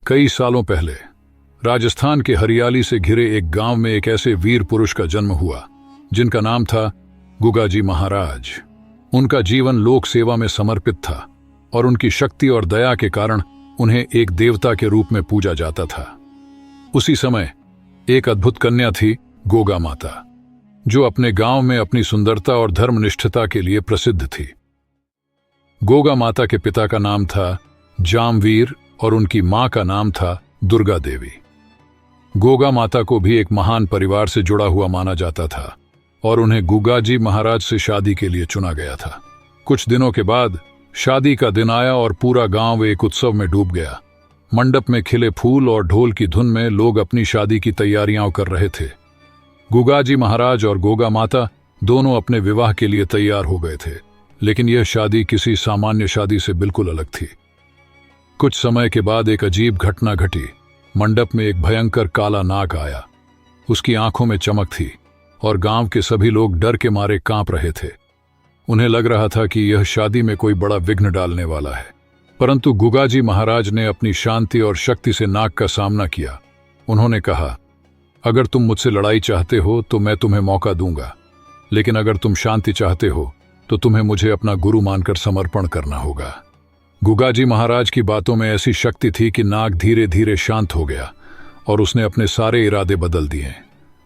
कई सालों पहले राजस्थान के हरियाली से घिरे एक गांव में एक ऐसे वीर पुरुष का जन्म हुआ जिनका नाम था गुगाजी महाराज। उनका जीवन लोक सेवा में समर्पित था और उनकी शक्ति और दया के कारण उन्हें एक देवता के रूप में पूजा जाता था। उसी समय एक अद्भुत कन्या थी, गोगा माता, जो अपने गांव में अपनी सुंदरता और धर्मनिष्ठता के लिए प्रसिद्ध थी। गोगा माता के पिता का नाम था जामवीर और उनकी मां का नाम था दुर्गा देवी। गोगा माता को भी एक महान परिवार से जुड़ा हुआ माना जाता था और उन्हें गुगाजी महाराज से शादी के लिए चुना गया था। कुछ दिनों के बाद शादी का दिन आया और पूरा गांव एक उत्सव में डूब गया। मंडप में खिले फूल और ढोल की धुन में लोग अपनी शादी की तैयारियां कर रहे थे। गुगाजी महाराज और गोगा माता दोनों अपने विवाह के लिए तैयार हो गए थे, लेकिन यह शादी किसी सामान्य शादी से बिल्कुल अलग थी। कुछ समय के बाद एक अजीब घटना घटी। मंडप में एक भयंकर काला नाग आया। उसकी आंखों में चमक थी और गांव के सभी लोग डर के मारे कांप रहे थे। उन्हें लग रहा था कि यह शादी में कोई बड़ा विघ्न डालने वाला है। परंतु गुगाजी महाराज ने अपनी शांति और शक्ति से नाग का सामना किया। उन्होंने कहा, अगर तुम मुझसे लड़ाई चाहते हो तो मैं तुम्हें मौका दूंगा, लेकिन अगर तुम शांति चाहते हो तो तुम्हें मुझे अपना गुरु मानकर समर्पण करना होगा। गुगाजी महाराज की बातों में ऐसी शक्ति थी कि नाग धीरे धीरे शांत हो गया और उसने अपने सारे इरादे बदल दिए।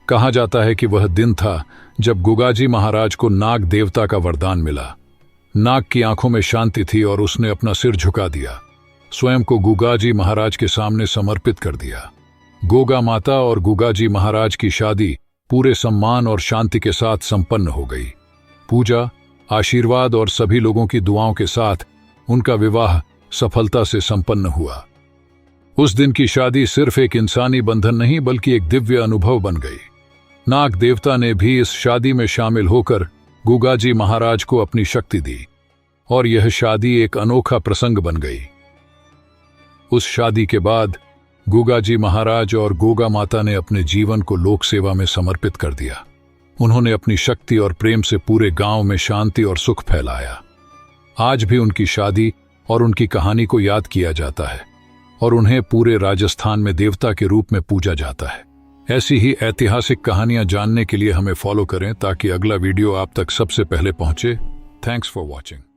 कहा जाता है कि वह दिन था जब गुगाजी महाराज को नाग देवता का वरदान मिला। नाग की आंखों में शांति थी और उसने अपना सिर झुका दिया, स्वयं को गुगाजी महाराज के सामने समर्पित कर दिया। गोगा माता और गुगाजी महाराज की शादी पूरे सम्मान और शांति के साथ संपन्न हो गई। पूजा, आशीर्वाद और सभी लोगों की दुआओं के साथ उनका विवाह सफलता से संपन्न हुआ। उस दिन की शादी सिर्फ एक इंसानी बंधन नहीं बल्कि एक दिव्य अनुभव बन गई। नाग देवता ने भी इस शादी में शामिल होकर गुगाजी महाराज को अपनी शक्ति दी और यह शादी एक अनोखा प्रसंग बन गई। उस शादी के बाद गुगाजी महाराज और गोगा माता ने अपने जीवन को लोक सेवा में समर्पित कर दिया। उन्होंने अपनी शक्ति और प्रेम से पूरे गांव में शांति और सुख फैलाया। आज भी उनकी शादी और उनकी कहानी को याद किया जाता है और उन्हें पूरे राजस्थान में देवता के रूप में पूजा जाता है। ऐसी ही ऐतिहासिक कहानियां जानने के लिए हमें फॉलो करें ताकि अगला वीडियो आप तक सबसे पहले पहुंचे। Thanks for watching.